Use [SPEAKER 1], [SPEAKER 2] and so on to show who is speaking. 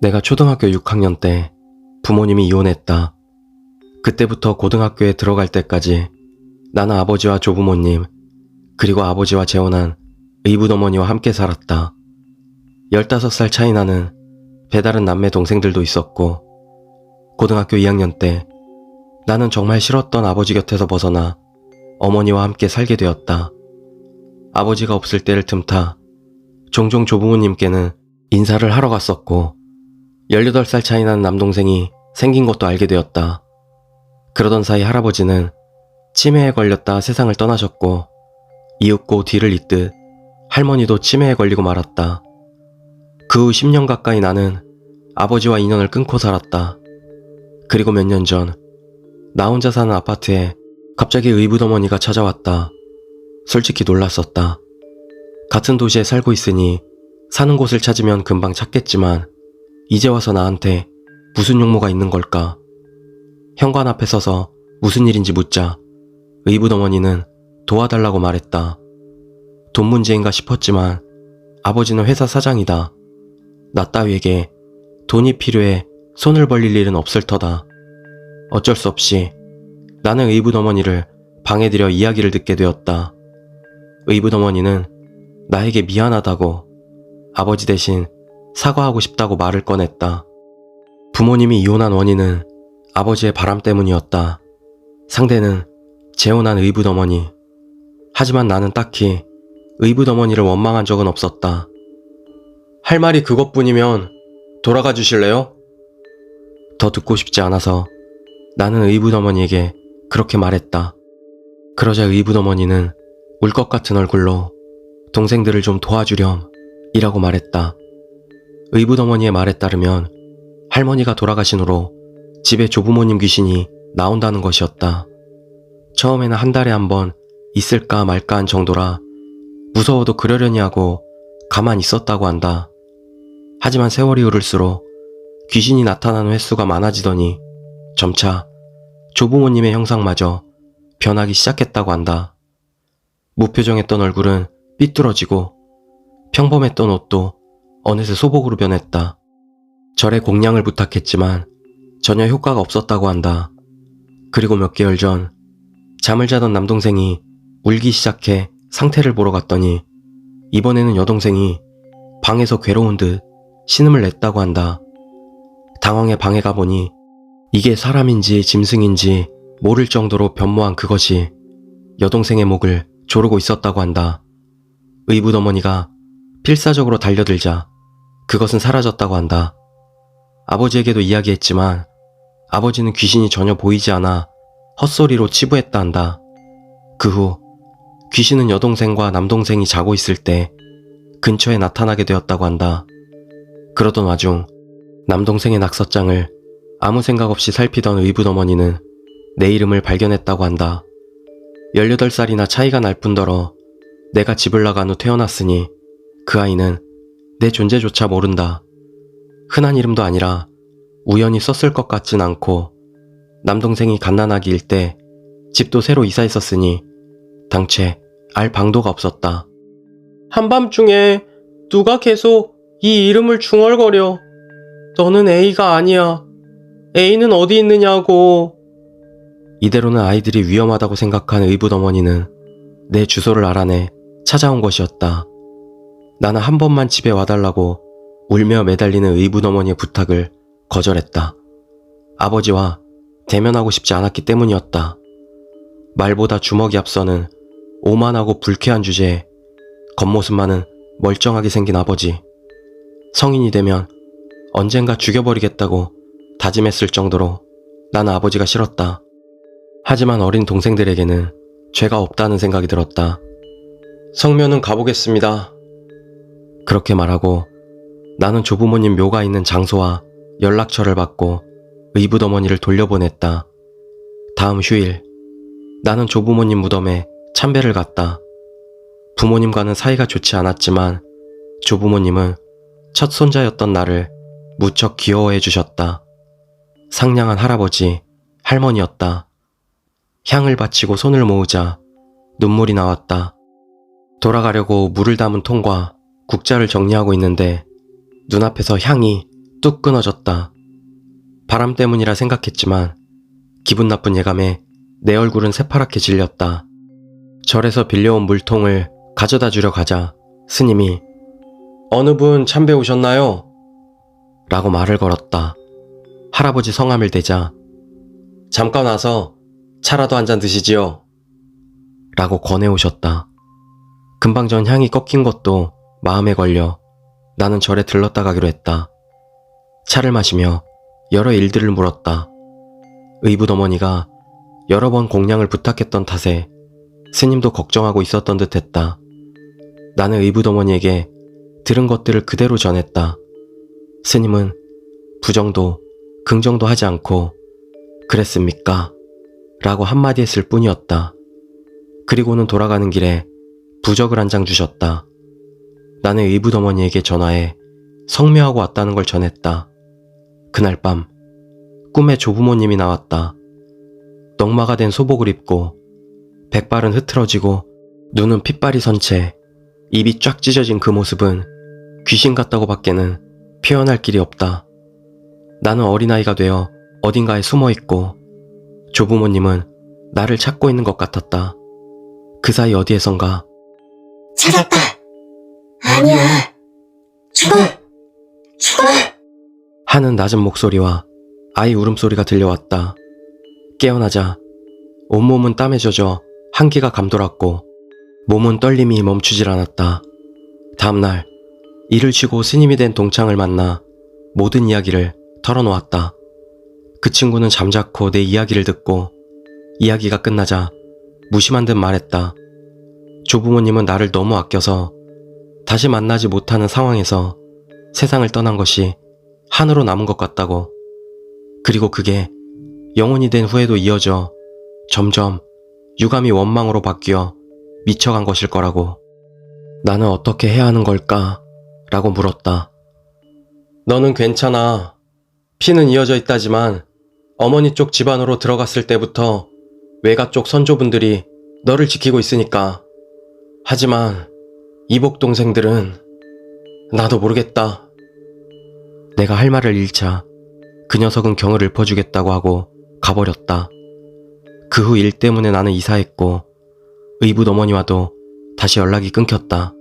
[SPEAKER 1] 내가 초등학교 6학년 때 부모님이 이혼했다. 그때부터 고등학교에 들어갈 때까지 나는 아버지와 조부모님, 그리고 아버지와 재혼한 의붓어머니와 함께 살았다. 15살 차이 나는 배다른 남매 동생들도 있었고, 고등학교 2학년 때 나는 정말 싫었던 아버지 곁에서 벗어나 어머니와 함께 살게 되었다. 아버지가 없을 때를 틈타 종종 조부모님께는 인사를 하러 갔었고, 18살 차이 나는 남동생이 생긴 것도 알게 되었다. 그러던 사이 할아버지는 치매에 걸렸다 세상을 떠나셨고, 이윽고 뒤를 잇듯 할머니도 치매에 걸리고 말았다. 그 후 10년 가까이 나는 아버지와 인연을 끊고 살았다. 그리고 몇 년 전 나 혼자 사는 아파트에 갑자기 의붓어머니가 찾아왔다. 솔직히 놀랐었다. 같은 도시에 살고 있으니 사는 곳을 찾으면 금방 찾겠지만 이제 와서 나한테 무슨 용무가 있는 걸까? 현관 앞에 서서 무슨 일인지 묻자 의붓어머니는 도와달라고 말했다. 돈 문제인가 싶었지만 아버지는 회사 사장이다. 나 따위에게 돈이 필요해 손을 벌릴 일은 없을 터다. 어쩔 수 없이 나는 의붓어머니를 방에 들여 이야기를 듣게 되었다. 의붓어머니는 나에게 미안하다고, 아버지 대신 사과하고 싶다고 말을 꺼냈다. 부모님이 이혼한 원인은 아버지의 바람 때문이었다. 상대는 재혼한 의붓어머니. 하지만 나는 딱히 의붓어머니를 원망한 적은 없었다. 할 말이 그것뿐이면 돌아가 주실래요? 더 듣고 싶지 않아서 나는 의붓어머니에게 그렇게 말했다. 그러자 의붓어머니는 울 것 같은 얼굴로 동생들을 좀 도와주렴 이라고 말했다. 의붓어머니의 말에 따르면 할머니가 돌아가신 후로 집에 조부모님 귀신이 나온다는 것이었다. 처음에는 한 달에 한 번 있을까 말까 한 정도라 무서워도 그러려니 하고 가만히 있었다고 한다. 하지만 세월이 흐를수록 귀신이 나타나는 횟수가 많아지더니 점차 조부모님의 형상마저 변하기 시작했다고 한다. 무표정했던 얼굴은 삐뚤어지고 평범했던 옷도 어느새 소복으로 변했다. 절에 공양을 부탁했지만 전혀 효과가 없었다고 한다. 그리고 몇 개월 전 잠을 자던 남동생이 울기 시작해 상태를 보러 갔더니 이번에는 여동생이 방에서 괴로운 듯 신음을 냈다고 한다. 당황해 방에 가보니 이게 사람인지 짐승인지 모를 정도로 변모한 그것이 여동생의 목을 조르고 있었다고 한다. 의붓어머니가 필사적으로 달려들자 그것은 사라졌다고 한다. 아버지에게도 이야기했지만 아버지는 귀신이 전혀 보이지 않아 헛소리로 치부했다 한다. 그 후 귀신은 여동생과 남동생이 자고 있을 때 근처에 나타나게 되었다고 한다. 그러던 와중 남동생의 낙서장을 아무 생각 없이 살피던 의붓어머니는 내 이름을 발견했다고 한다. 18살이나 차이가 날 뿐더러 내가 집을 나간 후 태어났으니 그 아이는 내 존재조차 모른다. 흔한 이름도 아니라 우연히 썼을 것 같진 않고 남동생이 갓난아기 일 때 집도 새로 이사했었으니 당최 알 방도가 없었다. 한밤중에 누가 계속 이 이름을 중얼거려. 너는 A가 아니야. A는 어디 있느냐고. 이대로는 아이들이 위험하다고 생각한 의붓어머니는 내 주소를 알아내 찾아온 것이었다. 나는 한 번만 집에 와달라고 울며 매달리는 의붓어머니의 부탁을 거절했다. 아버지와 대면하고 싶지 않았기 때문이었다. 말보다 주먹이 앞서는 오만하고 불쾌한 주제에 겉모습만은 멀쩡하게 생긴 아버지. 성인이 되면 언젠가 죽여버리겠다고 다짐했을 정도로 나는 아버지가 싫었다. 하지만 어린 동생들에게는 죄가 없다는 생각이 들었다. 성묘는 가보겠습니다. 그렇게 말하고 나는 조부모님 묘가 있는 장소와 연락처를 받고 의붓어머니를 돌려보냈다. 다음 휴일 나는 조부모님 무덤에 참배를 갔다. 부모님과는 사이가 좋지 않았지만 조부모님은 첫 손자였던 나를 무척 귀여워해 주셨다. 상냥한 할아버지, 할머니였다. 향을 바치고 손을 모으자 눈물이 나왔다. 돌아가려고 물을 담은 통과 국자를 정리하고 있는데 눈앞에서 향이 뚝 끊어졌다. 바람 때문이라 생각했지만 기분 나쁜 예감에 내 얼굴은 새파랗게 질렸다. 절에서 빌려온 물통을 가져다 주려 가자 스님이 어느 분 참배 오셨나요? 라고 말을 걸었다. 할아버지 성함을 대자 잠깐 와서 차라도 한 잔 드시지요. 라고 권해오셨다. 금방 전 향이 꺾인 것도 마음에 걸려 나는 절에 들렀다 가기로 했다. 차를 마시며 여러 일들을 물었다. 의붓어머니가 여러 번 공양을 부탁했던 탓에 스님도 걱정하고 있었던 듯 했다. 나는 의붓어머니에게 들은 것들을 그대로 전했다. 스님은 부정도 긍정도 하지 않고 그랬습니까? 라고 한마디 했을 뿐이었다. 그리고는 돌아가는 길에 부적을 한 장 주셨다. 나는 의붓어머니에게 전화해 성묘하고 왔다는 걸 전했다. 그날 밤 꿈에 조부모님이 나왔다. 넉마가 된 소복을 입고 백발은 흐트러지고 눈은 핏발이 선 채 입이 쫙 찢어진 그 모습은 귀신 같다고 밖에는 표현할 길이 없다. 나는 어린아이가 되어 어딘가에 숨어있고 조부모님은 나를 찾고 있는 것 같았다. 그 사이 어디에선가
[SPEAKER 2] 찾았다. 아니야. 죽어.
[SPEAKER 1] 하는 낮은 목소리와 아이 울음소리가 들려왔다. 깨어나자 온몸은 땀에 젖어 한기가 감돌았고 몸은 떨림이 멈추질 않았다. 다음날 일을 쉬고 스님이 된 동창을 만나 모든 이야기를 털어놓았다. 그 친구는 잠자코 내 이야기를 듣고 이야기가 끝나자 무심한 듯 말했다. 조부모님은 나를 너무 아껴서 다시 만나지 못하는 상황에서 세상을 떠난 것이 한으로 남은 것 같다고. 그리고 그게 영혼이 된 후에도 이어져 점점 유감이 원망으로 바뀌어 미쳐간 것일 거라고. 나는 어떻게 해야 하는 걸까? 라고 물었다. 너는 괜찮아. 피는 이어져 있다지만 어머니 쪽 집안으로 들어갔을 때부터 외가 쪽 선조분들이 너를 지키고 있으니까. 하지만 이복 동생들은 나도 모르겠다. 내가 할 말을 잃자 그 녀석은 경을 읊어주겠다고 하고 가버렸다. 그 후 일 때문에 나는 이사했고 의붓어머니와도 다시 연락이 끊겼다.